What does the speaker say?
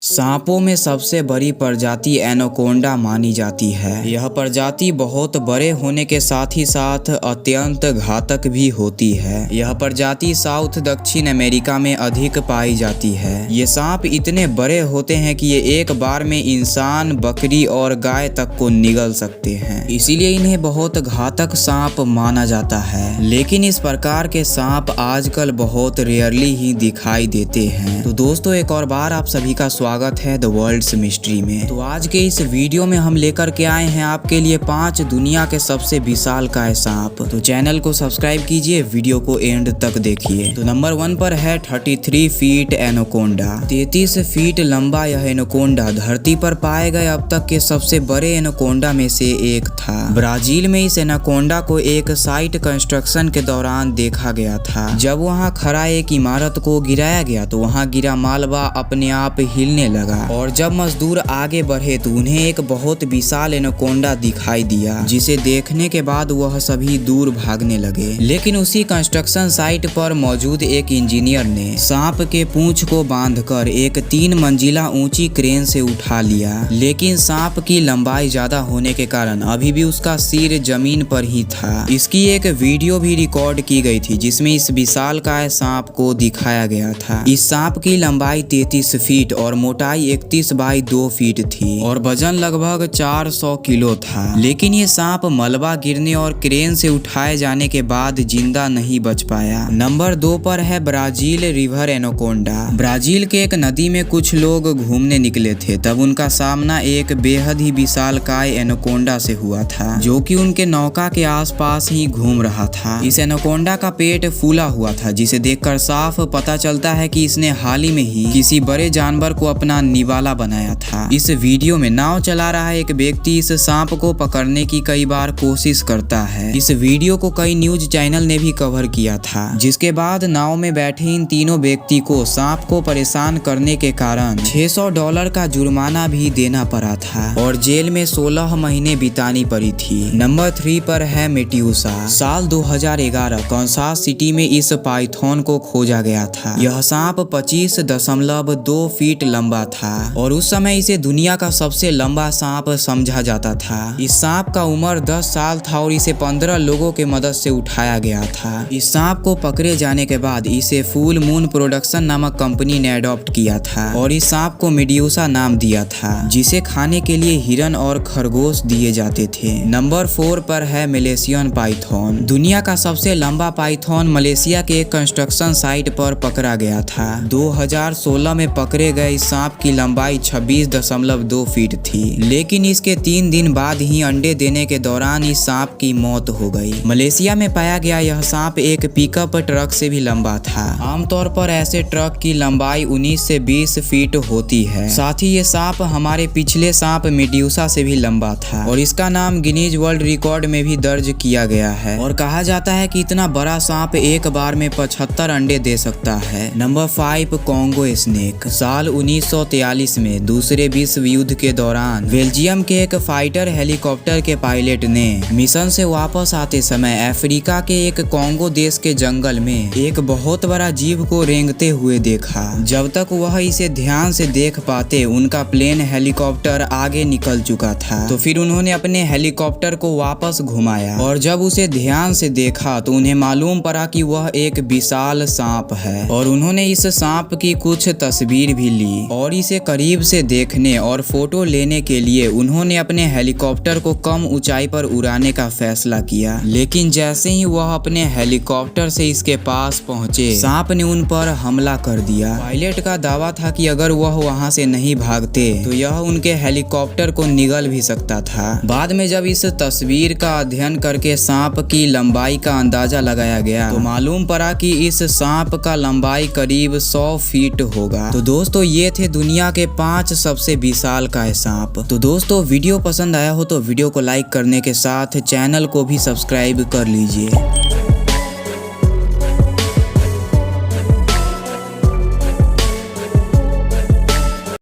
सांपों में सबसे बड़ी प्रजाति एनाकोंडा मानी जाती है। यह प्रजाति बहुत बड़े होने के साथ ही साथ अत्यंत घातक भी होती है। यह प्रजाति साउथ दक्षिण अमेरिका में अधिक पाई जाती है। ये सांप इतने बड़े होते हैं कि ये एक बार में इंसान, बकरी और गाय तक को निगल सकते हैं। इसीलिए इन्हें बहुत घातक सांप माना जाता है। लेकिन इस प्रकार के सांप आजकल बहुत रेयरली ही दिखाई देते हैं। तो दोस्तों, एक और बार आप सभी का स्वागत है द वर्ल्ड्स मिस्ट्री में। तो आज के इस वीडियो में हम लेकर के आए हैं आपके लिए 5 दुनिया के सबसे विशालकाय सांप। तो चैनल को सब्सक्राइब कीजिए, वीडियो को एंड तक देखिए। तो नंबर 1 पर है 33 फीट एनाकोंडा। 33 फीट लंबा यह एनाकोंडा धरती पर पाए गए अब तक के सबसे बड़े एनाकोंडा में से एक था। ब्राजील में इस एनाकोंडा को एक साइट कंस्ट्रक्शन के दौरान देखा गया था। जब वहाँ खड़ा एक इमारत को गिराया गया तो वहाँ गिरा मालवा अपने आप हिलने लगा और जब मजदूर आगे बढ़े तो उन्हें एक बहुत विशाल एनाकोंडा दिखाई दिया, जिसे देखने के बाद वह सभी दूर भागने लगे। लेकिन उसी कंस्ट्रक्शन साइट पर मौजूद एक इंजीनियर ने सांप के पूंछ को बांधकर एक 3 मंजिला ऊंची क्रेन से उठा लिया। लेकिन सांप की लंबाई ज्यादा होने के कारण अभी भी उसका सिर जमीन पर ही था। इसकी एक वीडियो भी रिकॉर्ड की गई थी जिसमें इस विशालकाय सांप को दिखाया गया था। इस सांप की लंबाई 33 फीट और मोटाई 31 बाई 2 फीट थी और वजन लगभग 400 किलो था। लेकिन ये सांप मलबा गिरने और क्रेन से उठाए जाने के बाद जिंदा नहीं बच पाया। नंबर 2 पर है ब्राजील रिवर एनाकोंडा। ब्राजील के एक नदी में कुछ लोग घूमने निकले थे, तब उनका सामना एक बेहद ही विशालकाय एनाकोंडा से हुआ था, जो कि उनके नौका के आसपास ही घूम रहा था। इस एनाकोंडा का पेट फूला हुआ था, जिसे देखकर साफ पता चलता है कि इसने हाल ही में ही किसी बड़े जानवर को अपना निवाला बनाया था। इस वीडियो में नाव चला रहा एक व्यक्ति इस सांप को पकड़ने की कई बार कोशिश करता है। इस वीडियो को कई न्यूज चैनल ने भी कवर किया था, जिसके बाद नाव में बैठे इन तीनों व्यक्ति को सांप को परेशान करने के कारण $600 का जुर्माना भी देना पड़ा था और जेल में 16 महीने बितानी पड़ी थी। नंबर 3 पर है मेड्यूसा। साल 2011 कंसास सिटी में इस पाइथन को खोजा गया था। यह सांप 25.2 फीट लंबा था और उस समय इसे दुनिया का सबसे लंबा सांप समझा जाता था। इस सांप का उम्र 10 साल था और इसे 15 लोगों के मदद से उठाया गया था। इस सांप को पकड़े जाने के बाद इसे फुल मून प्रोडक्शन नामक कंपनी ने अडॉप्ट किया था और इस सांप को मेड्यूसा नाम दिया था, जिसे खाने के लिए हिरन और खरगोश दिए जाते थे। नंबर 4 पर है मलेशियन पाइथन। दुनिया का सबसे लंबा पाइथन मलेशिया के एक कंस्ट्रक्शन साइट पर पकड़ा गया था। 2016 में पकड़े गए इस सांप की लंबाई 26.2 फीट थी, लेकिन इसके 3 दिन बाद ही अंडे देने के दौरान इस सांप की मौत हो गई। मलेशिया में पाया गया यह सांप एक पिकअप ट्रक से भी लंबा था। आमतौर पर ऐसे ट्रक की लंबाई 19 से 20 फीट होती है। साथ ही ये सांप हमारे पिछले सांप मेड्यूसा से भी लंबा था और इसका नाम गिनीज वर्ल्ड रिकॉर्ड में भी दर्ज किया गया है और कहा जाता है कि इतना बड़ा सांप एक बार में 75 अंडे दे सकता है। Number 5 Congo snake. साल 1943 में दूसरे विश्व युद्ध के दौरान बेल्जियम के एक फाइटर हेलीकॉप्टर के पायलट ने मिशन से वापस आते समय अफ्रीका के एक कॉन्गो देश के जंगल में एक बहुत बड़ा जीव को रेंगते हुए देखा। जब तक वह इसे ध्यान से देख पाते उनका प्लेन हेलीकॉप्टर आगे निकल चुका था। तो फिर उन्होंने अपने हेलीकॉप्टर को वापस घुमाया और जब उसे ध्यान से देखा तो उन्हें मालूम पड़ा कि वह एक विशाल सांप है और उन्होंने इस सांप की कुछ तस्वीर भी ली और इसे करीब से देखने और फोटो लेने के लिए उन्होंने अपने हेलीकॉप्टर को कम ऊंचाई पर उड़ाने का फैसला किया। लेकिन जैसे ही वह अपने हेलीकॉप्टर से इसके पास पहुंचे, सांप ने उन पर हमला कर दिया। पायलट का दावा था कि अगर वह वहां से नहीं भागते तो यह उनके हेलीकॉप्टर को निगल भी सकता था। बाद में जब इस तस्वीर का अध्ययन करके सांप की लंबाई का अंदाजा लगाया गया तो मालूम पड़ा कि इस सांप का लंबाई करीब 100 फीट होगा। तो दोस्तों, ये थे दुनिया के 5 सबसे विशालकाय सांप। तो दोस्तों, वीडियो पसंद आया हो तो वीडियो को लाइक करने के साथ चैनल को भी सब्सक्राइब कर लीजिए।